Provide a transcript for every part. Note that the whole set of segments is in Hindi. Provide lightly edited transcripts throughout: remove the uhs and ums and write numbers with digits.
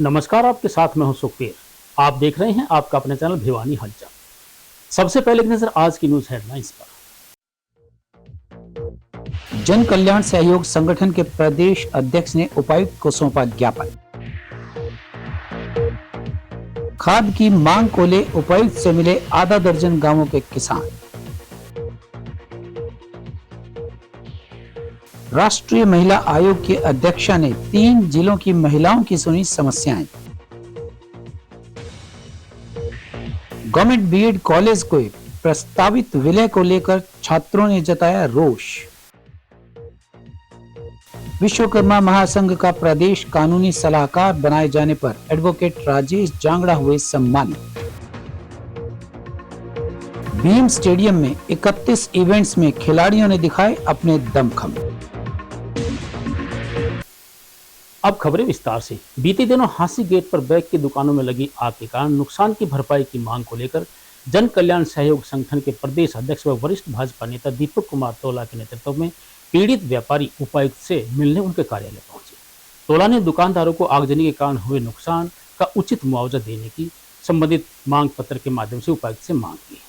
नमस्कार, आपके साथ मैं हूं सुखबीर। आप देख रहे हैं आपका अपना चैनल भिवानी हलचल। सबसे पहले एक नजर आज की न्यूज हेडलाइंस पर। जन कल्याण सहयोग संगठन के प्रदेश अध्यक्ष ने उपायुक्त को सौंपा ज्ञापन। खाद की मांग को ले उपायुक्त से मिले आधा दर्जन गांवों के किसान। राष्ट्रीय महिला आयोग की अध्यक्षा ने 3 जिलों की महिलाओं की सुनी समस्याएं। गवर्नमेंट बीएड कॉलेज को प्रस्तावित विलय को लेकर छात्रों ने जताया रोष। विश्वकर्मा महासंघ का प्रदेश कानूनी सलाहकार बनाए जाने पर एडवोकेट राजेश जांगड़ा हुए सम्मानित। भीम स्टेडियम में 31 इवेंट्स में खिलाड़ियों ने दिखाए अपने दमखम। अब खबरें विस्तार से। बीते दिनों हांसी गेट पर बैग की दुकानों में लगी आग के कारण नुकसान की भरपाई की मांग को लेकर जन कल्याण सहयोग संगठन के प्रदेश अध्यक्ष व वरिष्ठ भाजपा नेता दीपक कुमार तोला के नेतृत्व में पीड़ित व्यापारी उपायुक्त से मिलने उनके कार्यालय पहुंचे। तोला ने दुकानदारों को आगजनी के कारण हुए नुकसान का उचित मुआवजा देने की संबंधित मांग पत्र के माध्यम से उपायुक्त से मांग की।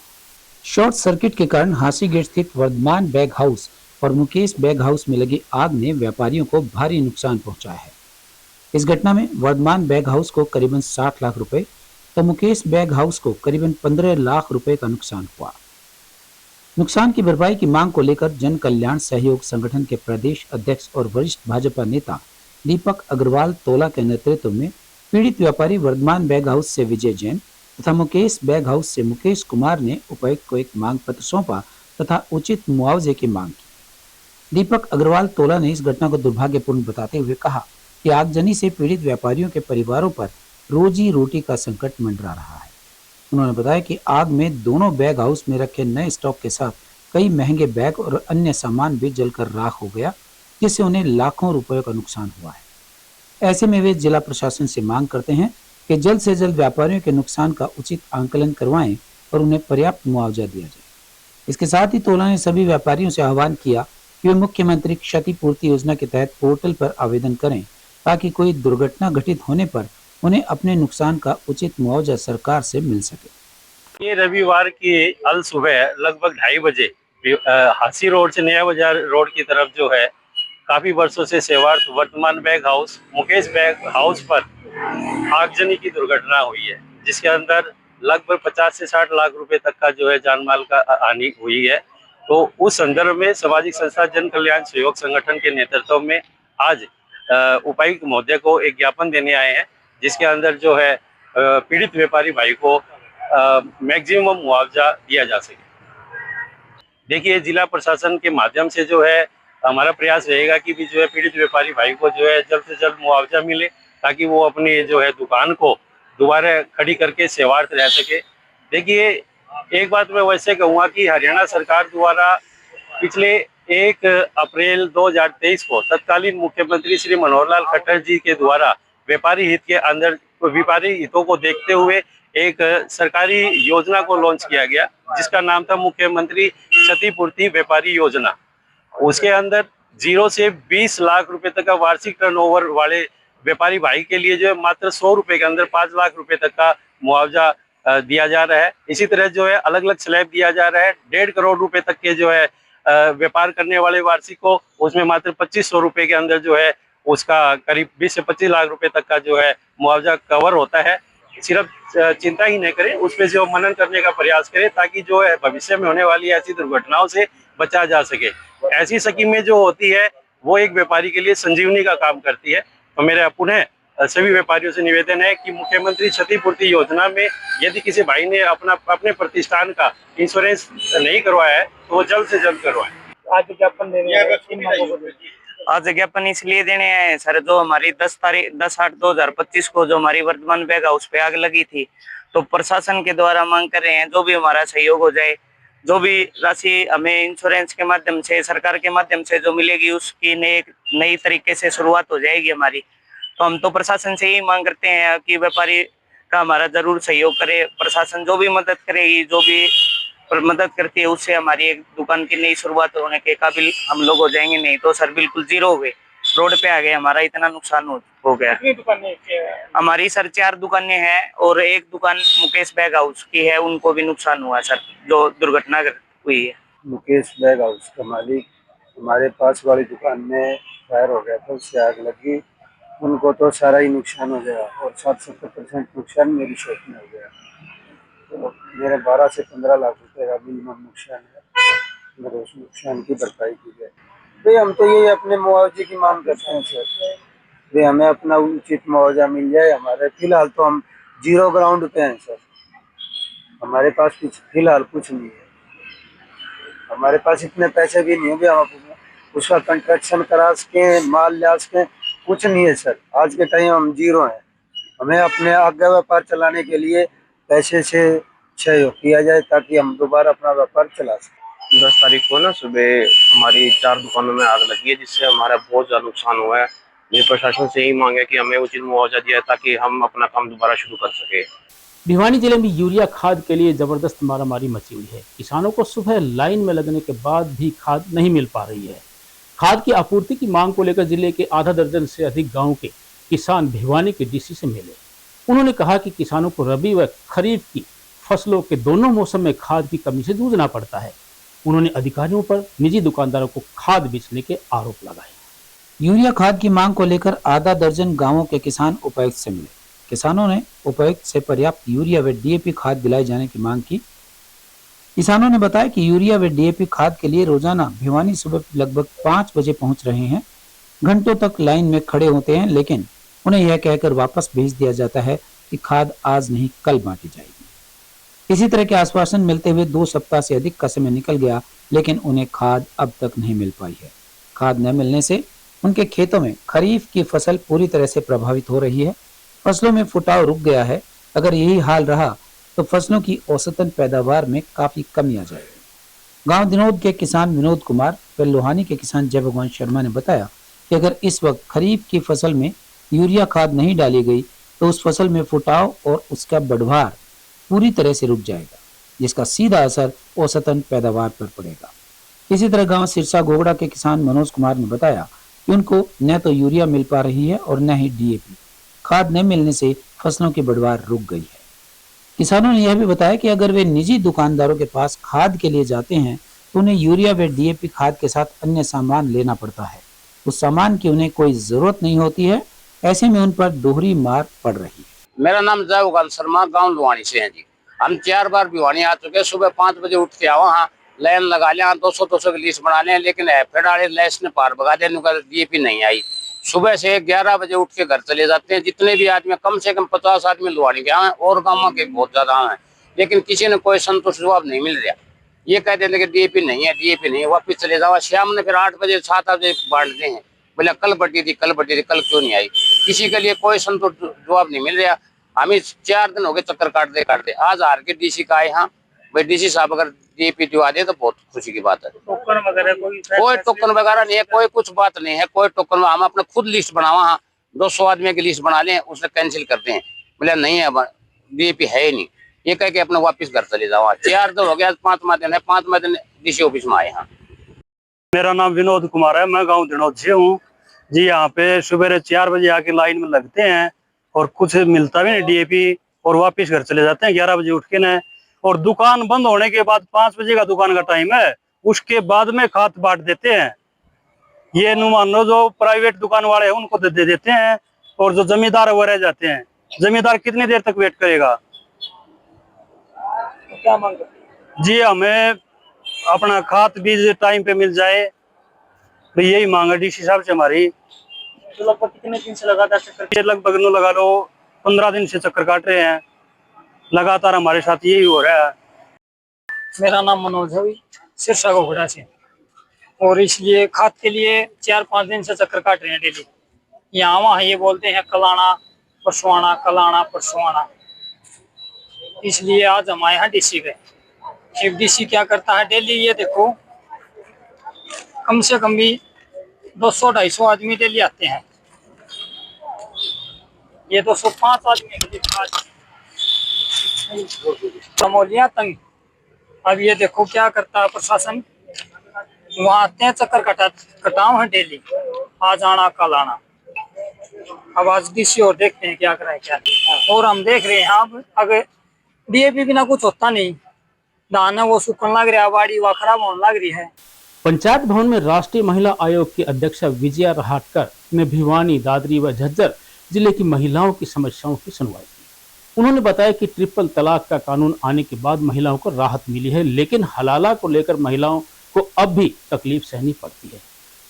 शॉर्ट सर्किट के कारण हांसी गेट स्थित वर्धमान बैग हाउस और मुकेश बैग हाउस में लगी आग ने व्यापारियों को भारी नुकसान पहुंचाया है। इस घटना में वर्धमान बैग हाउस को करीबन 60 लाख रुपए तो मुकेश बैग हाउस को करीबन 15 लाख रुपए का नुकसान हुआ। नुकसान की भरपाई की मांग को लेकर जन कल्याण सहयोग संगठन के प्रदेश अध्यक्ष और वरिष्ठ भाजपा नेता दीपक अग्रवाल तोला के नेतृत्व में पीड़ित व्यापारी वर्धमान बैग हाउस से विजय जैन तथा मुकेश बैग हाउस से मुकेश कुमार ने उपायुक्त को एक मांग पत्र सौंपा तथा उचित मुआवजे की मांग की। दीपक अग्रवाल तोला ने इस घटना को दुर्भाग्यपूर्ण बताते हुए कहा कि आगजनी से पीड़ित व्यापारियों के परिवारों पर रोजी रोटी का संकट मंडरा रहा है। उन्होंने बताया कि आग में दोनों बैग हाउस में रखे नए स्टॉक के साथ कई महंगे बैग और अन्य सामान भी जलकर राख हो गया, जिससे उन्हें लाखों रुपयों का नुकसान हुआ है। ऐसे में वे जिला प्रशासन से मांग करते हैं कि जल्द से जल्द व्यापारियों के नुकसान का उचित आंकलन करवाएं और उन्हें पर्याप्त मुआवजा दिया जाए। इसके साथ ही तोला ने सभी व्यापारियों से आह्वान किया कि वे मुख्यमंत्री क्षतिपूर्ति योजना के तहत पोर्टल पर आवेदन करें ताकि कोई दुर्घटना घटित होने पर उन्हें अपने नुकसान का उचित मुआवजा सरकार से मिल सके। ये रविवार की अल सुबह लगभग 2:30 बजे हांसी रोड से नया बाजार रोड की तरफ जो है काफी वर्षों से सेवार्थ Vardhaman bag house Mukesh bag house पर आगजनी की दुर्घटना हुई है, जिसके अंदर लगभग 50 से 60 लाख रुपए तक का जो है जानमाल का हानि हुई है। तो उस संदर्भ में सामाजिक संस्था जन कल्याण सहयोग संगठन के नेतृत्व में आज उपायुक्त महोदय को एक ज्ञापन देने आए हैं, जिसके अंदर जो है पीड़ित व्यापारी भाई को मैक्सिमम मुआवजा दिया जा सके। देखिए, जिला प्रशासन के माध्यम से जो है हमारा प्रयास रहेगा कि भी जो है पीड़ित व्यापारी भाई को जो है जल्द से जल्द मुआवजा मिले, ताकि वो अपनी जो है दुकान को दोबारा खड़ी करके सेवार्थ रह सके। देखिए, एक बात मैं वैसे कहूँगा कि हरियाणा सरकार द्वारा पिछले 1 अप्रैल 2023 को तत्कालीन मुख्यमंत्री श्री मनोहर लाल खट्टर जी के द्वारा व्यापारी हित के अंदर व्यापारी हितों को देखते हुए एक सरकारी योजना को लॉन्च किया गया, जिसका नाम था मुख्यमंत्री क्षतिपूर्ति व्यापारी योजना। उसके अंदर 0 से 20 लाख रुपए तक का वार्षिक टर्नओवर वाले व्यापारी भाई के लिए जो है मात्र 100 रुपए के अंदर 5 लाख रुपए तक का मुआवजा दिया जा रहा है। इसी तरह जो है अलग अलग स्लैब दिया जा रहा है। 1.5 करोड़ रुपए तक के जो है व्यापार करने वाले वार्षिक को उसमें मात्र 2500 रुपए के अंदर जो है उसका करीब 20 से 25 लाख रुपए तक का जो है मुआवजा कवर होता है। सिर्फ चिंता ही नहीं करें, उस पर जो मनन करने का प्रयास करें, ताकि जो है भविष्य में होने वाली ऐसी दुर्घटनाओं से बचा जा सके। ऐसी स्कीमें जो होती है वो एक व्यापारी के लिए संजीवनी का काम करती है। तो मेरा पुनः सभी व्यापारियों से निवेदन है कि मुख्यमंत्री क्षतिपूर्ति योजना में यदि किसी भाई ने अपने प्रतिष्ठान का इंश्योरेंस नहीं करवाया है तो वो जल्द से जल्द करवाए। आज ज्ञापन इसलिए देने हैं सर, जो हमारी 10/8/2025 को जो हमारी वर्धमान बैग हाउस पे आग लगी थी, तो प्रशासन के द्वारा मांग कर रहे हैं जो भी हमारा सहयोग हो जाए, जो भी राशि हमें इंश्योरेंस के माध्यम से सरकार के माध्यम से जो मिलेगी उसकी नई तरीके से शुरुआत हो जाएगी हमारी। तो हम तो प्रशासन से ही मांग करते हैं कि व्यापारी का हमारा जरूर सहयोग करे। प्रशासन जो भी मदद करेगी, जो भी मदद करती है, उससे हमारी एक दुकान की नई शुरुआत होने के काबिल हम लोग हो जाएंगे। नहीं तो सर बिल्कुल जीरो हो गए। रोड पे आ गए, हमारा इतना नुकसान हो गया। कितनी दुकानें हमारी सर 4 दुकानें हैं और एक दुकान मुकेश बैग हाउस की है, उनको भी नुकसान हुआ सर, जो दुर्घटना हुई है। मुकेश बैग हाउस का मालिक हमारे पास वाली दुकान में फायर हो गया था, उससे आग लगी, उनको तो सारा ही नुकसान हो गया और 60-70% नुकसान मेरी शॉप में हो गया। तो मेरे 12 से 15 लाख रुपए का मिनिमम नुकसान है, मेरे उस नुकसान की भरपाई की जाए। भाई हम तो ये अपने मुआवजे की मांग करते हैं सर, भाई हमें अपना उचित मुआवजा मिल जाए। हमारे फिलहाल तो हम जीरो ग्राउंड पे हैं सर, हमारे पास कुछ फिलहाल कुछ नहीं है, हमारे पास इतने पैसे भी नहीं है हम उसका कंस्ट्रक्शन करा सके, माल ला सके, कुछ नहीं है सर। आज के टाइम हम जीरो हैं, हमें अपने आगे व्यापार चलाने के लिए पैसे से सहयोग किया जाए ताकि हम दोबारा अपना व्यापार चला सकें। 10 तारीख को ना सुबह हमारी 4 दुकानों में आग लगी है, जिससे हमारा बहुत ज़्यादा नुकसान हुआ है। ये प्रशासन से यही मांग है कि हमें उचित मुआवजा दिया ताकि हम अपना काम दोबारा शुरू कर सके। भिवानी जिले में यूरिया खाद के लिए जबरदस्त मारामारी मची हुई है। किसानों को सुबह लाइन में लगने के बाद भी खाद नहीं मिल पा रही है। खाद की आपूर्ति की मांग को लेकर जिले के आधा दर्जन से अधिक गांव के किसान भिवानी के डीसी से मिले। उन्होंने कहा कि किसानों को रबी व खरीफ की फसलों के दोनों मौसम में खाद की कमी से जूझना पड़ता है। उन्होंने अधिकारियों पर निजी दुकानदारों को खाद बेचने के आरोप लगाए। यूरिया खाद की मांग को लेकर आधा दर्जन गांवों के किसान उपायुक्त से मिले। किसानों ने उपायुक्त से पर्याप्त यूरिया व डीएपी खाद दिलाए जाने की मांग की। किसानों ने बताया कि यूरिया व डीएपी खाद के लिए रोजाना भिवानी सुबह लगभग 5 बजे पहुंच रहे हैं। घंटों तक लाइन में खड़े होते हैं, लेकिन उन्हें यह कहकर वापस भेज दिया जाता है कि खाद आज नहीं कल बांटी जाएगी। इसी तरह के आश्वासन मिलते हुए 2 सप्ताह से अधिक का समय निकल गया, लेकिन उन्हें खाद अब तक नहीं मिल पाई है। खाद न मिलने से उनके खेतों में खरीफ की फसल पूरी तरह से प्रभावित हो रही है। फसलों में फुटाव रुक गया है। अगर यही हाल रहा तो फसलों की औसतन पैदावार में काफी कमी आ जाएगी। गांव दिनोद के किसान विनोद कुमार व लोहानी के किसान जय भगवान शर्मा ने बताया कि अगर इस वक्त खरीफ की फसल में यूरिया खाद नहीं डाली गई तो उस फसल में फुटाव और उसका बढ़वार पूरी तरह से रुक जाएगा, जिसका सीधा असर औसतन पैदावार पर पड़ेगा। इसी तरह गांव सिरसा गोगड़ा के किसान मनोज कुमार ने बताया कि उनको न तो यूरिया मिल पा रही है और न ही डीएपी। खाद न मिलने से फसलों की बढ़वार रुक गई है। किसानों ने यह भी बताया कि अगर वे निजी दुकानदारों के पास खाद के लिए जाते हैं तो उन्हें यूरिया व डीएपी खाद के साथ अन्य सामान लेना पड़ता है। उस सामान की उन्हें कोई जरूरत नहीं होती है। ऐसे में उन पर दोहरी मार पड़ रही है। मेरा नाम जय भगवान शर्मा, गांव लुहानी से है जी। हम 4 बार भिवानी आ चुके। सुबह 5 बजे उठ के आओ, हाँ लाइन लगा लिया, 200 की लिस्ट बना लें, लेकिन फेडाले लेस ने पार भगा दिया, डीएपी नहीं आई। सुबह से 11 बजे उठ के घर चले जाते हैं। जितने भी आदमी, कम से कम 50 आदमी लुहानी के आए और गाँव के बहुत ज्यादा आए, लेकिन किसी ने कोई संतुष्ट जवाब नहीं मिल रहा। ये कहते हैं कि डीएपी नहीं है, डीएपी नहीं है, वापिस चले जाओ। शाम ने फिर 8 बजे 7 बजे बांटते हैं, बोले कल बटी थी, कल बटी थी, कल क्यों नहीं आई। किसी के लिए कोई संतुष्ट जवाब नहीं मिल रहा। हमें 4 दिन हो गए चक्कर काटते। आज हार के डीसी का आए, हाँ भाई डीसी साहब अगर डीएपी दिवा दे तो बहुत खुशी की बात है। टोकन वगैरह कोई टोकन वगैरह नहीं है, कोई कुछ बात नहीं है, कोई टोकन। हम अपने खुद लिस्ट बनावा, हाँ 200 आदमी की लिस्ट बना लें, उसने कैंसिल करते हैं, बोले नहीं है डीएपी है ही नहीं। ये कह के अपने वापिस घर चले जाओ। 4 दिन हो गया, 5वां दिन है, 5वां दिन डीसी ऑफिस में आए। हाँ मेरा नाम विनोद कुमार है, मैं गाँव दिनोद से हूँ जी। यहाँ पे सुबह 4 बजे आके लाइन में लगते हैं और कुछ मिलता भी नहीं डीएपी, और वापस घर चले जाते हैं 11 बजे उठ के न। और दुकान बंद होने के बाद 5 बजे का दुकान का टाइम है, उसके बाद में खाद बांट देते हैं। ये मान लो जो प्राइवेट दुकान वाले हैं उनको दे देते हैं, और जो जमींदार है वो रह जाते हैं। जमींदार कितनी देर तक वेट करेगा। तो क्या मांग करते जी हमें अपना खाद बीज टाइम पे मिल जाए, भाई यही मांग है डीसी साहब से हमारी। तो लगभग कितने दिन से लगातार चक्कर? ये लगभग नो लगा लो 15 दिन से चक्कर काट रहे हैं, लगातार हमारे साथ यही हो रहा है। मेरा नाम मनोज है, सिरसा गोगड़ा से, और इसलिए खाद के लिए 4-5 दिन से चक्कर काट रहे हैं डेली। यहाँ वहाँ ये बोलते हैं कल आना परसों आना, कल आना परसों आना। इसलिए आज हमारे यहाँ डीसी गए। चीफ डीसी क्या करता है डेली, ये देखो कम से कम भी 200-250 आदमी डेली आते हैं। ये 205 आदमी के लिए समोलियां तंग। अब ये देखो क्या करता है प्रशासन, वहाँ आते हैं, चक्कर कटाओ है डेली, आज आना कल आना। अब आज डीसी और देखते हैं क्या कराए क्या नहीं। और हम देख रहे हैं अब अगर डीएपी बिना कुछ होता नहीं, धान है वो सूखने लग रहा है, बाड़ी वहाँ खराब होने लग रही है। पंचायत भवन में राष्ट्रीय महिला आयोग की अध्यक्षा विजया रहाटकर ने भिवानी, दादरी व झज्जर जिले की महिलाओं की समस्याओं की सुनवाई की। उन्होंने बताया कि ट्रिपल तलाक का कानून आने के बाद महिलाओं को राहत मिली है, लेकिन हलाला को लेकर महिलाओं को अब भी तकलीफ सहनी पड़ती है।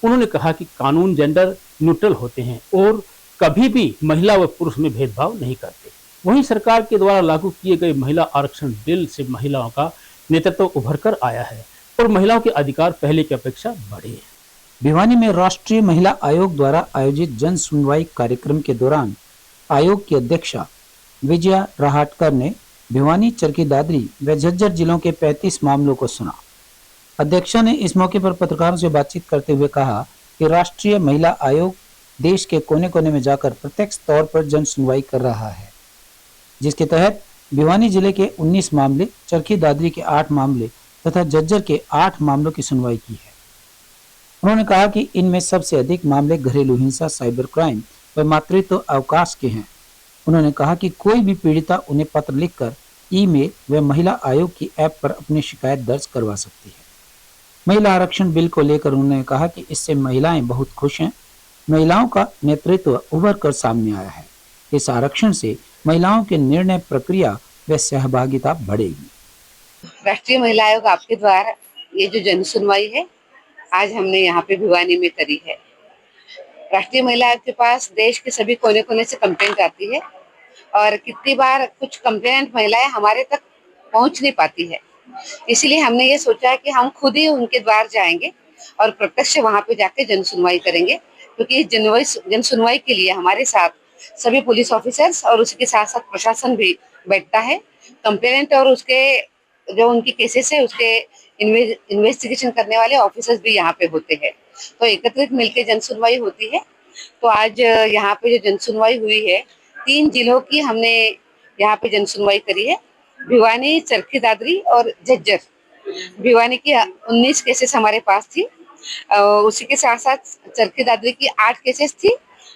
उन्होंने कहा कि कानून जेंडर न्यूट्रल होते हैं और कभी भी महिला व पुरुष में भेदभाव नहीं करते। वहीं सरकार के द्वारा लागू किए गए महिला आरक्षण बिल से महिलाओं का नेतृत्व उभर कर आया है और महिलाओं के अधिकार पहले की अपेक्षा बढ़े हैं। भिवानी में राष्ट्रीय महिला आयोग द्वारा आयोजित जन सुनवाई कार्यक्रम के दौरान आयोग की अध्यक्षा विजया रहाटकर ने भिवानी, चरखी दादरी व झज्जर जिलों के 35 मामलों को सुना। अध्यक्षा ने इस मौके पर पत्रकारों से बातचीत करते हुए कहा कि राष्ट्रीय महिला आयोग देश के कोने कोने में जाकर प्रत्यक्ष तौर पर जन सुनवाई कर रहा है, जिसके तहत भिवानी जिले के 19 मामले, चरखी दादरी के 8 मामले तथा झज्जर के 8 मामलों की सुनवाई की है। उन्होंने कहा कि इनमें सबसे अधिक मामले घरेलू हिंसा, साइबर क्राइम व मातृत्व अवकाश के हैं। उन्होंने कहा कि कोई भी पीड़िता उन्हें पत्र लिखकर ईमेल व महिला आयोग की ऐप पर अपनी शिकायत दर्ज करवा सकती है। महिला आरक्षण बिल को लेकर उन्होंने कहा कि इससे महिलाएं बहुत खुश हैं। महिलाओं का नेतृत्व उभर कर सामने आया है। इस आरक्षण से महिलाओं के निर्णय प्रक्रिया व सहभागिता बढ़ेगी। राष्ट्रीय महिला आयोग आपके द्वारा ये जो जन सुनवाई है आज हमने यहाँ पे भिवानी में करी है। राष्ट्रीय महिला आयोग के पास देश के सभी कोने कोने से कंप्लेंट आती है और कितनी बार कुछ कंप्लेंट महिलाएं हमारे तक पहुँच नहीं पाती है। इसलिए हमने ये सोचा है कि हम खुद ही उनके द्वार जाएंगे और प्रत्यक्ष वहाँ पे जाके जन सुनवाई करेंगे, क्योंकि जन सुनवाई के लिए हमारे साथ सभी पुलिस ऑफिसर्स और उसके साथ साथ प्रशासन भी बैठता है। कंप्लेनेंट और उसके जो उनकी केसेस है उसके इन्वेस्टिगेशन करने वाले ऑफिसर्स भी यहाँ पे होते हैं, तो एकत्रित मिलकर जन सुनवाई होती है। तो आज यहाँ पे जो जन सुनवाई हुई है 3 जिलों की हमने यहाँ पे जन सुनवाई करी है, भिवानी, चरखी दादरी और झज्जर। भिवानी की 19 केसेस हमारे पास थी, उसी के साथ साथ चरखी दादरी की 8 केसेस थी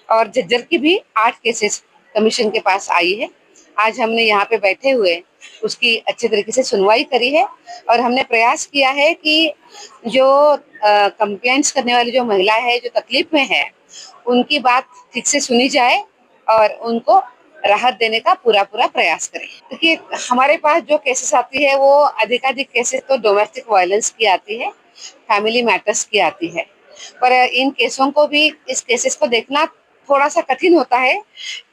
और झज्जर की भी 8 केसेस कमीशन के पास आई है। आज हमने यहाँ पे बैठे हुए उसकी अच्छे तरीके से सुनवाई करी है और हमने प्रयास किया है कि जो कंप्लेंट्स करने वाली जो महिला है, जो तकलीफ में है, उनकी बात ठीक से सुनी जाए और उनको राहत देने का पूरा प्रयास करें। क्योंकि हमारे पास जो केसेस आती है वो अधिकाधिक केसेस तो डोमेस्टिक वायलेंस की आती है, फैमिली मैटर्स की आती है, पर इन केसों को भी, इस केसेस को देखना थोड़ा सा कठिन होता है।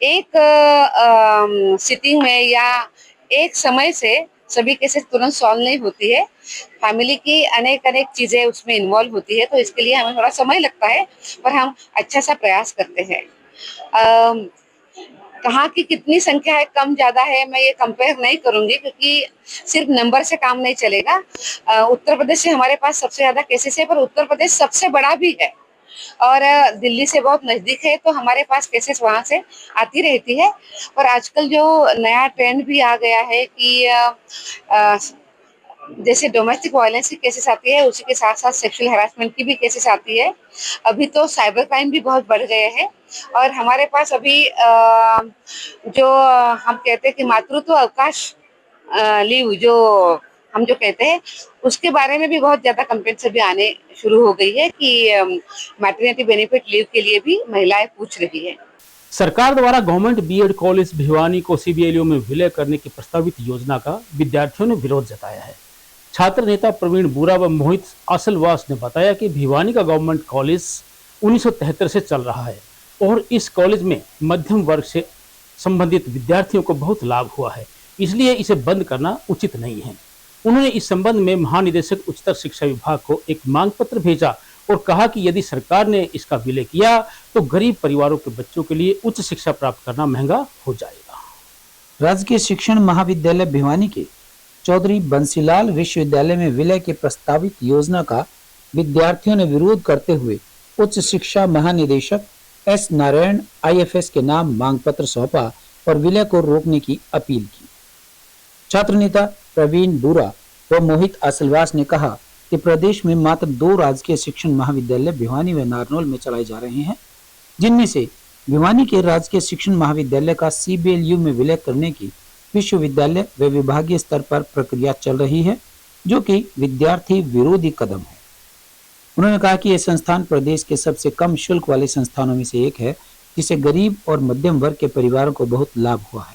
एक सिटिंग में या एक समय से सभी केसेस तुरंत सॉल्व नहीं होती है, फैमिली की अनेक चीजें उसमें इन्वॉल्व होती है, तो इसके लिए हमें थोड़ा समय लगता है, पर हम अच्छा सा प्रयास करते हैं। कहाँ की कितनी संख्या है, कम ज्यादा है, मैं ये कंपेयर नहीं करूंगी क्योंकि सिर्फ नंबर से काम नहीं चलेगा। उत्तर प्रदेश से हमारे पास सबसे ज्यादा केसेस है, पर उत्तर प्रदेश सबसे बड़ा भी है और दिल्ली से बहुत नजदीक है, तो हमारे पास केसेस वहां से आती रहती है। और आजकल जो नया ट्रेंड भी आ गया है कि जैसे डोमेस्टिक वायलेंस की केसेस आती है, उसी के साथ साथ सेक्सुअल हैरेसमेंट की भी केसेस आती है। अभी तो साइबर क्राइम भी बहुत बढ़ गए हैं और हमारे पास अभी जो हम कहते हैं कि मातृत्व अवकाश लीव जो हम जो कहते हैं, उसके बारे में भी बहुत ज्यादा कंप्लेंट्स अभी आने शुरू हो गई है कि मैटरनिटी बेनिफिट लीव के लिए भी महिलाएं पूछ रही है। सरकार द्वारा गवर्नमेंट बीएड कॉलेज भिवानी को सीबीएलयू में विलय करने की प्रस्तावित योजना का विद्यार्थियों ने विरोध जताया है। छात्र नेता प्रवीण बुरा व मोहित आसलवास ने बताया कि भिवानी का गवर्नमेंट कॉलेज 1973 से चल रहा है और इस कॉलेज में मध्यम वर्ग से संबंधित विद्यार्थियों को बहुत लाभ हुआ है, इसलिए इसे बंद करना उचित नहीं है। उन्होंने इस संबंध में महानिदेशक उच्चतर शिक्षा विभाग को एक मांग पत्र भेजा और कहा कि यदि सरकार ने इसका विलय किया तो गरीब परिवारों के बच्चों के लिए उच्च शिक्षा प्राप्त करना महंगा हो जाएगा। राजकीय शिक्षण महाविद्यालय भिवानी के चौधरी बंसीलाल विश्वविद्यालय में विलय के प्रस्तावित योजना का विद्यार्थियों ने विरोध करते हुए उच्च शिक्षा महानिदेशक एस नारायण आईएफएस के नाम मांग पत्र सौंपा और विलय को रोकने की अपील की। छात्र नेता प्रवीण बुरा व मोहित आसलवास ने कहा कि प्रदेश में मात्र 2 राजकीय शिक्षण महाविद्यालय भिवानी व नारनौल में चलाए जा रहे हैं, जिनमें से भिवानी के राजकीय शिक्षण महाविद्यालय का CBLU में विलय करने की विश्वविद्यालय व विभागीय स्तर पर प्रक्रिया चल रही है, जो कि विद्यार्थी विरोधी कदम है। उन्होंने कहा कि यह संस्थान प्रदेश के सबसे कम शुल्क वाले संस्थानों में से एक है, जिसे गरीब और मध्यम वर्ग के परिवारों को बहुत लाभ हुआ है।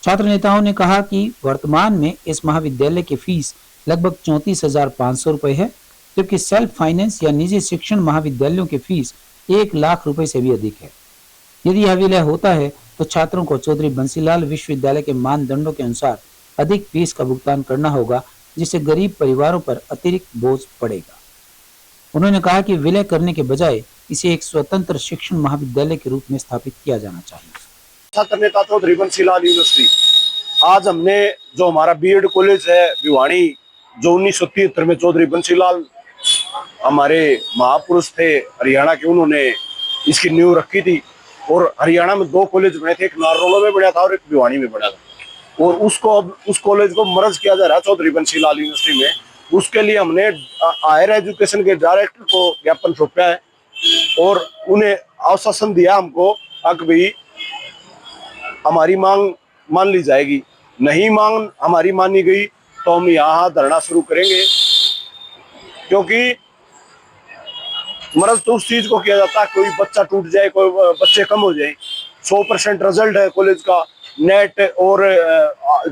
छात्र नेताओं ने कहा कि वर्तमान में इस महाविद्यालय की फीस लगभग 34,500 रुपए है, जबकि सेल्फ फाइनेंस या निजी शिक्षण महाविद्यालयों की फीस 1 लाख रुपए से भी अधिक है। यदि यह विलय होता है तो छात्रों को चौधरी बंसीलाल विश्वविद्यालय के मानदंडों के अनुसार अधिक फीस का भुगतान करना होगा, जिससे गरीब परिवारों पर अतिरिक्त बोझ पड़ेगा। उन्होंने कहा कि विलय करने के बजाय इसे एक स्वतंत्र शिक्षण महाविद्यालय के रूप में स्थापित किया जाना चाहिए। छात्र नेता चौधरी बंसीलाल यूनिवर्सिटी, आज हमने जो हमारा BEd कॉलेज है भिवानी, जो 1973 में चौधरी बंसीलाल हमारे महापुरुष थे हरियाणा के, उन्होंने इसकी नींव रखी थी। और हरियाणा में 2 कॉलेज बने थे, एक नारनौल में बना था और एक भिवानी में बना था, और उसको अब उस कॉलेज को मर्ज किया जा रहा है चौधरी बंसीलाल यूनिवर्सिटी में। उसके लिए हमने हायर एजुकेशन के डायरेक्टर को ज्ञापन सौंपा है और उन्हें आश्वासन दिया हमको कि भाई हमारी मांग मान ली जाएगी, नहीं मांग हमारी मानी गई तो हम यहाँ धरना शुरू करेंगे। क्योंकि मर्ज तो उस चीज को किया जाता है, कोई बच्चा टूट जाए, कोई बच्चे कम हो जाए। 100% रिजल्ट है कॉलेज का, नेट और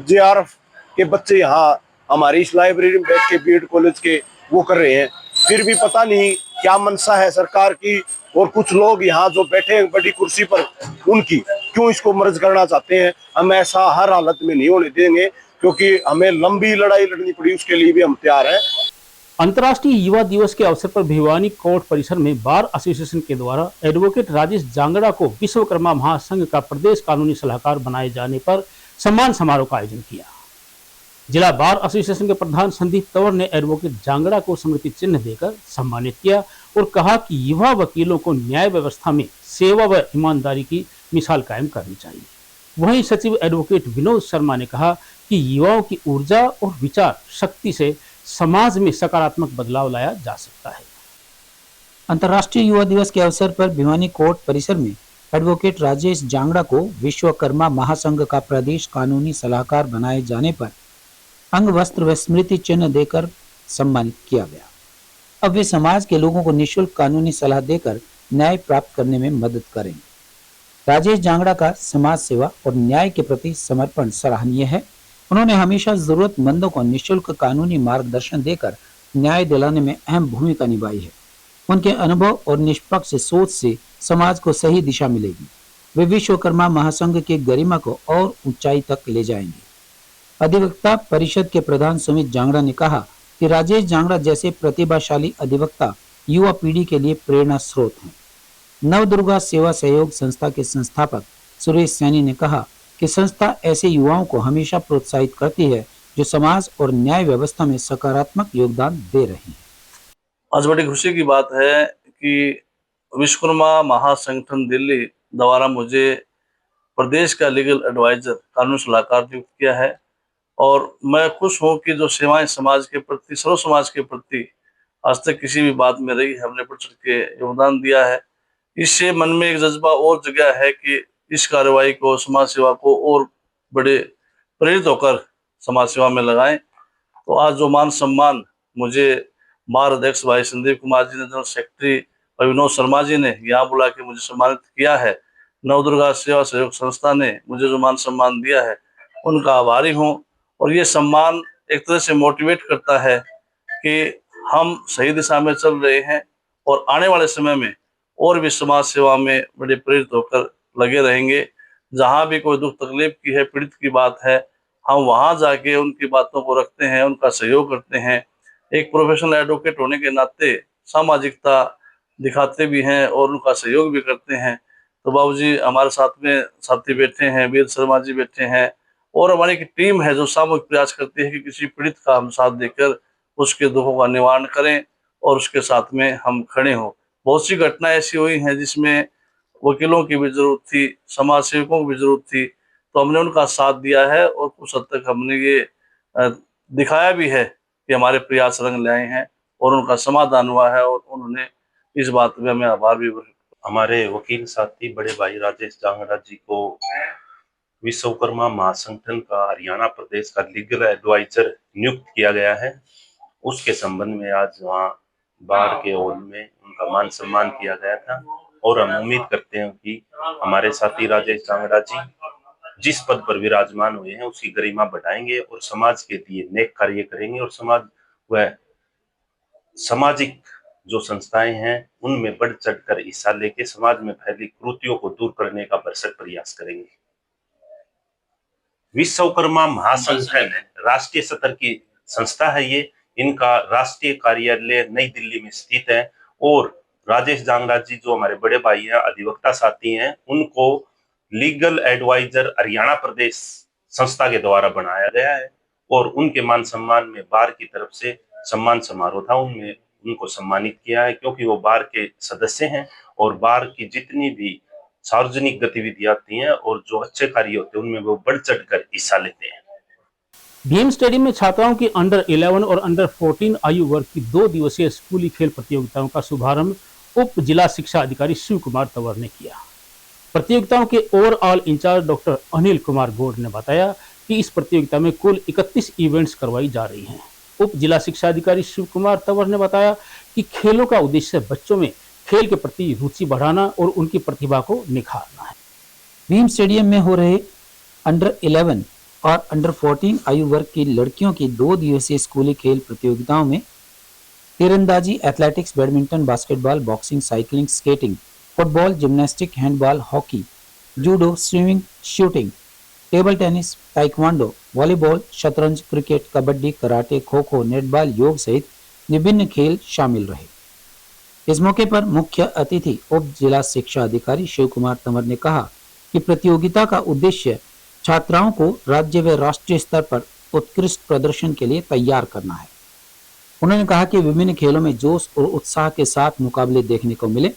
JRF के बच्चे यहाँ हमारी इस लाइब्रेरी में बैठ के BEd कॉलेज के वो कर रहे हैं। फिर भी पता नहीं क्या मनसा है सरकार की, और कुछ लोग यहाँ जो बैठे हैं बड़ी कुर्सी पर, उनकी क्यों इसको मर्ज करना चाहते हैं। हम ऐसा हर हालत में नहीं होने देंगे, क्योंकि हमें लंबी लड़ाई लड़नी पड़ी, उसके लिए भी हम तैयार हैं। अंतर्राष्ट्रीय युवा दिवस के अवसर पर भिवानी कोर्ट परिसर में बार एसोसिएशन के द्वारा एडवोकेट राजेश जांगड़ा को विश्वकर्मा महासंघ का प्रदेश कानूनी सलाहकार बनाए जाने पर सम्मान समारोह का आयोजन किया। जिला बार एसोसिएशन के प्रधान संदीप तंवर ने एडवोकेट जांगड़ा को स्मृति चिन्ह देकर सम्मानित किया और कहा कि युवा वकीलों को न्याय व्यवस्था में सेवा व ईमानदारी की मिसाल कायम करनी चाहिए। वहीं सचिव एडवोकेट विनोद शर्मा ने कहा कि युवाओं की ऊर्जा और विचार शक्ति से समाज में सकारात्मक बदलाव लाया जा सकता है। अंतर्राष्ट्रीय युवा दिवस के अवसर पर भिवानी कोर्ट परिसर में एडवोकेट राजेश जांगड़ा को विश्वकर्मा महासंघ का प्रदेश कानूनी सलाहकार बनाए जाने पर अंग वस्त्र व स्मृति चिन्ह देकर सम्मानित किया गया। अब वे समाज के लोगों को निःशुल्क कानूनी सलाह देकर न्याय प्राप्त करने में मदद करेंगे। राजेश जांगड़ा का समाज सेवा और न्याय के प्रति समर्पण सराहनीय है। उन्होंने हमेशा जरूरतमंदों को निःशुल्क कानूनी मार्गदर्शन देकर न्याय दिलाने में अहम भूमिका निभाई है। उनके अनुभव और निष्पक्ष सोच से समाज को सही दिशा मिलेगी। वे विश्वकर्मा महासंघ की गरिमा को और ऊंचाई तक ले जाएंगे। अधिवक्ता परिषद के प्रधान सुमित जांगड़ा ने कहा कि राजेश जांगड़ा जैसे प्रतिभाशाली अधिवक्ता युवा पीढ़ी के लिए प्रेरणा स्रोत हैं। नवदुर्गा सेवा सहयोग संस्था के संस्थापक सुरेश सैनी ने कहा कि संस्था ऐसे युवाओं को हमेशा प्रोत्साहित करती है जो समाज और न्याय व्यवस्था में सकारात्मक योगदान दे रहे हैं। आज बड़ी खुशी की बात है कि विश्वकर्मा महासंगठन दिल्ली द्वारा मुझे प्रदेश का लीगल एडवाइजर कानूनी सलाहकार नियुक्त किया है और मैं खुश हूं कि जो सेवाएं समाज के प्रति, सर्व समाज के प्रति आज तक किसी भी बात में रही, हमने बढ़ चढ़ के योगदान दिया है। इससे मन में एक जज्बा और जगह है कि इस कार्रवाई को, समाज सेवा को और बड़े प्रेरित होकर समाज सेवा में लगाएं। तो आज जो मान सम्मान मुझे बार अध्यक्ष भाई संदीप कुमार जी ने, जनरल सेक्रेटरी भाई विनोद शर्मा जी ने यहाँ बुला के मुझे सम्मानित किया है, नवदुर्गा सेवा सहयोग संस्था ने मुझे जो मान सम्मान दिया है, उनका आभारी हूँ। और ये सम्मान एक तरह से मोटिवेट करता है कि हम सही दिशा में चल रहे हैं और आने वाले समय में और भी समाज सेवा में बड़े प्रेरित होकर लगे रहेंगे। जहाँ भी कोई दुख तकलीफ की है, पीड़ित की बात है, हम वहाँ जाके उनकी बातों को रखते हैं, उनका सहयोग करते हैं। एक प्रोफेशनल एडवोकेट होने के नाते सामाजिकता दिखाते भी हैं और उनका सहयोग भी करते हैं। तो बाबूजी हमारे साथ में साथी बैठे हैं, वीर शर्मा जी बैठे हैं और हमारी एक टीम है जो सामूहिक प्रयास करती है कि किसी पीड़ित का हम साथ देकर उसके दुखों का निवारण करें और उसके साथ में हम खड़े हों। बहुत सी घटनाएं ऐसी हुई हैं जिसमें वकीलों की भी जरूरत थी, समाज सेवकों की भी जरूरत थी, तो हमने उनका साथ दिया है और कुछ हद तक हमने ये दिखाया भी है कि कि हमारे प्रयास रंग लाए हैं और उनका समाधान हुआ है, और उन्होंने इस बात में हमें आभार भी। हमारे वकील साथी बड़े भाई राजेश जांगड़ा जी को विश्वकर्मा महासंगठन का हरियाणा प्रदेश का लीगल एडवाइजर नियुक्त किया गया है। उसके संबंध में आज वहाँ बार के हॉल में उनका मान सम्मान किया गया था, और हम उम्मीद करते हैं कि हमारे साथी राजेश जांगड़ा जी जिस पद पर विराजमान हुए हैं उसकी गरिमा बढ़ाएंगे और समाज के लिए नेक कार्य करेंगे, और समाज व सामाजिक जो संस्थाएं हैं उनमें बढ़ चढ़कर हिस्सा लेके समाज में फैली कुरीतियों को दूर करने का भरसक प्रयास करेंगे। विश्वकर्मा महासंगठन राष्ट्रीय स्तर की संस्था है ये। इनका राष्ट्रीय कार्यालय नई दिल्ली में स्थित है, और राजेश जांगड़ा जी जो हमारे बड़े भाई हैं, अधिवक्ता साथी हैं, उनको लीगल एडवाइजर हरियाणा प्रदेश संस्था के द्वारा बनाया गया है, और उनके मान सम्मान में बार की तरफ से सम्मान समारोह था, उनमें उनको सम्मानित किया है, क्योंकि वो बार के सदस्य हैं और बार की जितनी भी सार्वजनिक गतिविधियां होती हैं और जो अच्छे कार्य होते हैं उनमें वो बढ़ चढ़कर हिस्सा लेते हैं। भीम स्टेडियम में छात्राओं की अंडर 11 और अंडर 14 आयु वर्ग की 2 दिवसीय स्कूली खेल प्रतियोगिताओं का शुभारंभ उप जिला शिक्षा अधिकारी शिव कुमार तंवर ने किया। प्रतियोगिताओं के overall in charge doctor Anil Kumar Gaur ने बताया कि इस प्रतियोगिता में कुल 31 इवेंट्स करवाई जा रही हैं। उप जिला शिक्षा अधिकारी शिव कुमार तंवर ने बताया कि खेलों का उद्देश्य बच्चों में खेल के प्रति रुचि बढ़ाना और उनकी प्रतिभा को निखारना है। भीम स्टेडियम में हो रहे अंडर 11 और अंडर 14 आयु वर्ग की लड़कियों की 2 दिवसीय स्कूली खेल प्रतियोगिताओं में तीरंदाजी, athletics, badminton, basketball, boxing, cycling, skating, football, gymnastic, handball, hockey, judo, swimming, shooting, table tennis, taekwondo, volleyball, शतरंज, cricket, kabaddi, karate, kho kho, netball, योग सहित विभिन्न खेल शामिल रहे। इस मौके पर मुख्य अतिथि उप जिला शिक्षा अधिकारी शिव कुमार तंवर ने कहा कि प्रतियोगिता का उद्देश्य छात्राओं को राज्य व राष्ट्रीय स्तर पर उत्कृष्ट प्रदर्शन के लिए तैयार करना है। उन्होंने कहा कि विभिन्न खेलों में जोश और उत्साह के साथ मुकाबले देखने को मिले,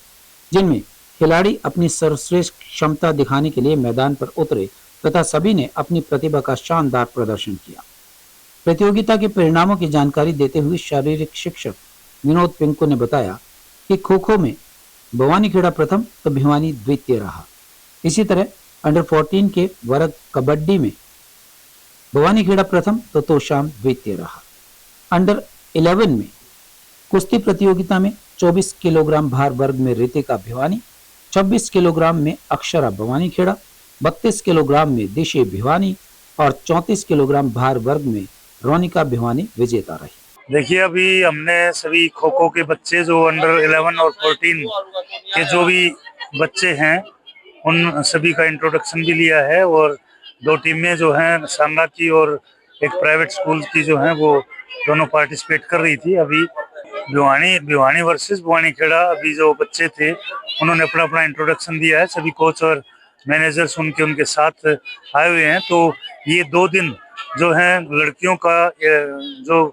जिनमें खिलाड़ी अपनी सर्वश्रेष्ठ क्षमता दिखाने के लिए मैदान पर उतरे तथा सभी ने अपनी प्रतिभा का शानदार प्रदर्शन किया। प्रतियोगिता के परिणामों की जानकारी देते हुए शारीरिक शिक्षक विनोद पिंकू ने बताया कि खो खो में भवानीखेड़ा प्रथम तो भिवानी द्वितीय रहा। इसी तरह अंडर 14 के वर्ग कबड्डी में भवानीखेड़ा प्रथम तो तोशाम द्वितीय रहा। अंडर 11 में कुश्ती प्रतियोगिता में 24 किलोग्राम भार वर्ग में रितिका भिवानी, 26 किलोग्राम में अक्षरा भवानीखेड़ा, 32 किलोग्राम में दिशे भिवानी और 34 किलोग्राम भार वर्ग में रोनिका भिवानी विजेता रही। देखिए, अभी हमने सभी खो खो के बच्चे जो अंडर 11 और 14 के जो भी बच्चे हैं उन सभी का इंट्रोडक्शन भी लिया है, और 2 टीमें जो हैं सांगा की और एक प्राइवेट स्कूल की जो हैं वो दोनों पार्टिसिपेट कर रही थी। अभी भिवानी वर्सेस भवानीखेड़ा अभी जो बच्चे थे उन्होंने अपना अपना इंट्रोडक्शन दिया है। सभी कोच और मैनेजर्स उनके साथ आए हुए हैं। तो ये 2 दिन जो हैं लड़कियों का जो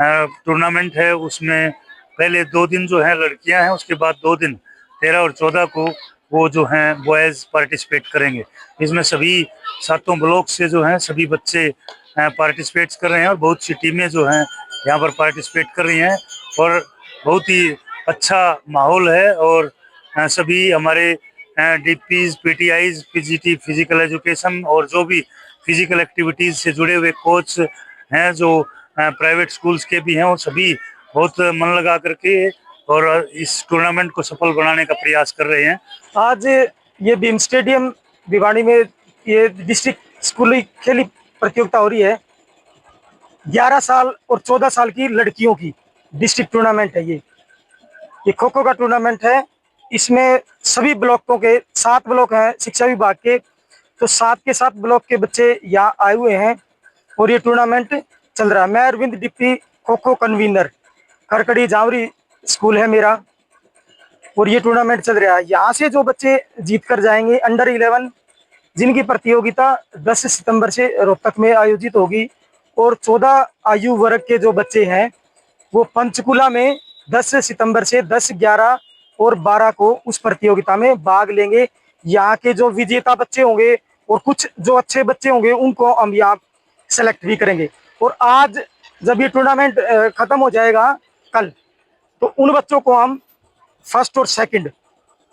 टूर्नामेंट है उसमें पहले 2 दिन जो है लड़कियां हैं, उसके बाद 2 दिन 13 और 14 को वो जो हैं बॉयज पार्टिसिपेट करेंगे। इसमें सभी 7 ब्लॉक से जो हैं सभी बच्चे पार्टिसिपेट कर रहे हैं और बहुत सी टीमें जो हैं यहाँ पर पार्टिसिपेट कर रही हैं और बहुत ही अच्छा माहौल है। और सभी हमारे DPs, PTI's, PGT, physical education और जो भी फिजिकल एक्टिविटीज से जुड़े हुए कोच हैं जो प्राइवेट स्कूल्स के भी हैं, वो सभी बहुत मन लगा करके और इस टूर्नामेंट को सफल बनाने का प्रयास कर रहे हैं। आज ये भीम स्टेडियम भिवानी में ये डिस्ट्रिक्ट स्कूली खेली प्रतियोगिता हो रही है। 11 साल और 14 साल की लड़कियों की डिस्ट्रिक्ट टूर्नामेंट है। ये खो खो का टूर्नामेंट है। इसमें सभी ब्लॉकों के 7 ब्लॉक हैं शिक्षा विभाग के, तो 7 के 7 ब्लॉक के बच्चे यहाँ आए हुए हैं और ये टूर्नामेंट चल रहा है। मैं Arvind deputy kho kho convener, Kharkari Jawari school है मेरा, और ये टूर्नामेंट चल रहा है। यहाँ से जो बच्चे जीत कर जाएंगे अंडर 11 जिनकी प्रतियोगिता 10 सितंबर से रोहतक में आयोजित होगी, और 14 आयु वर्ग के जो बच्चे हैं वो पंचकुला में 10 सितंबर से 10, 11 और 12 को उस प्रतियोगिता में भाग लेंगे। यहाँ के जो विजेता बच्चे होंगे और कुछ जो अच्छे बच्चे होंगे उनको हम यहाँ सेलेक्ट भी करेंगे। और आज जब ये टूर्नामेंट खत्म हो जाएगा कल, तो उन बच्चों को हम फर्स्ट और सेकंड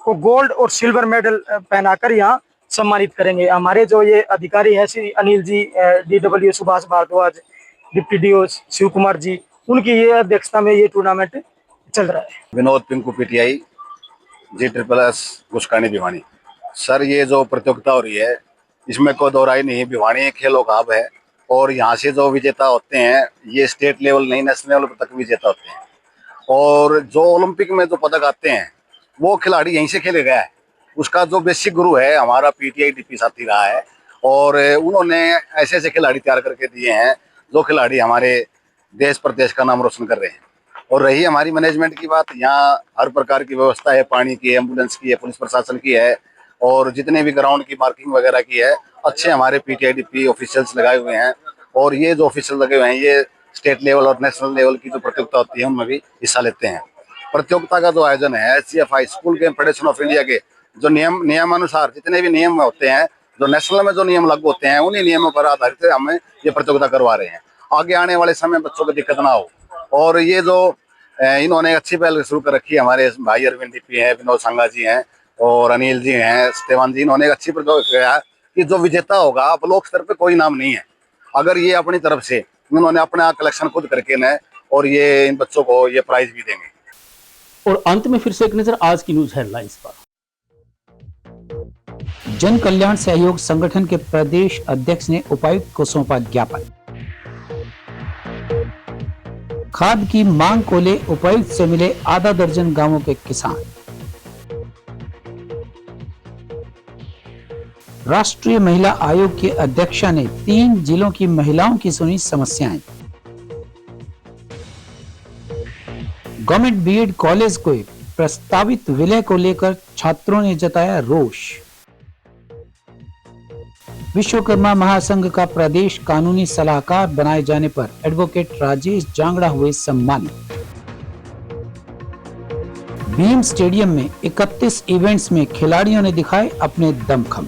को गोल्ड और सिल्वर मेडल पहनाकर यहाँ सम्मानित करेंगे। हमारे जो ये अधिकारी हैं Shri Anil ji, DW Subhash Bhardwaj, deputy DO Shiv Kumar ji, उनकी ये अध्यक्षता में ये टूर्नामेंट चल रहा है। विनोद पिंकू PTI G++ गुस्कानी भिवानी। सर, ये जो प्रतियोगिता हो रही है इसमें कोई दो राय नहीं, भिवानी खेलों का हब है और यहाँ से जो विजेता होते हैं ये स्टेट लेवल नहीं, नेशनल लेवल तक विजेता होते हैं। और जो ओलंपिक में जो पदक आते हैं वो खिलाड़ी यहीं से खेले गया है। उसका जो बेसिक गुरु है हमारा PTI DP साथी रहा है और उन्होंने ऐसे ऐसे खिलाड़ी तैयार करके दिए हैं जो खिलाड़ी हमारे देश प्रदेश का नाम रोशन कर रहे हैं। और रही हमारी मैनेजमेंट की बात, यहाँ हर प्रकार की व्यवस्था है, पानी की, एम्बुलेंस की है, पुलिस प्रशासन की है और जितने भी ग्राउंड की मार्किंग वगैरह की है, अच्छे हमारे PTI DP ऑफिशियल्स लगाए हुए हैं। और ये जो ऑफिशियल लगे हुए हैं ये स्टेट लेवल और नेशनल लेवल की जो प्रतियोगिता होती है उनमें भी हिस्सा लेते हैं। प्रतियोगिता का जो आयोजन है CFI school game federation of India के जो नियमानुसार जितने भी नियम होते हैं, जो नेशनल में जो नियम लागू होते हैं, उन्हीं नियमों पर आधारित हमें ये प्रतियोगिता करवा रहे हैं। आगे आने वाले समय बच्चों को दिक्कत ना हो। और ये जो इन्होंने अच्छी पहल शुरू कर रखी है, हमारे भाई अरविंद DP हैं, विनोद सांगा जी हैं और अनिल जी हैं, सत्यवान जी, इन्होंने एक अच्छी प्रतियोगिता किया है कि जो विजेता होगा ब्लॉक स्तर पे कोई नाम नहीं है। अगर ये अपनी तरफ से इन्होंने अपना कलेक्शन खुद करके न और ये इन बच्चों को ये प्राइज भी देंगे। और अंत में फिर से एक नजर आज की न्यूज हेडलाइंस पर। जन कल्याण सहयोग संगठन के प्रदेश अध्यक्ष ने उपायुक्त को सौंपा ज्ञापन। खाद की मांग को ले उपायुक्त से मिले आधा दर्जन गांवों के किसान। राष्ट्रीय महिला आयोग के अध्यक्षा ने 3 जिलों की महिलाओं की सुनी समस्याएं। गवर्नमेंट बीएड कॉलेज को प्रस्तावित विलय को लेकर छात्रों ने जताया रोष। विश्वकर्मा महासंघ का प्रदेश कानूनी सलाहकार बनाए जाने पर एडवोकेट राजेश जांगड़ा हुए सम्मानित। भीम स्टेडियम में 31 इवेंट्स में खिलाड़ियों ने दिखाए अपने दमखम।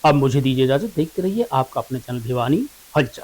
अब मुझे दीजिए इजाजत, देखते रहिए आपका अपने चैनल भिवानी हलचल।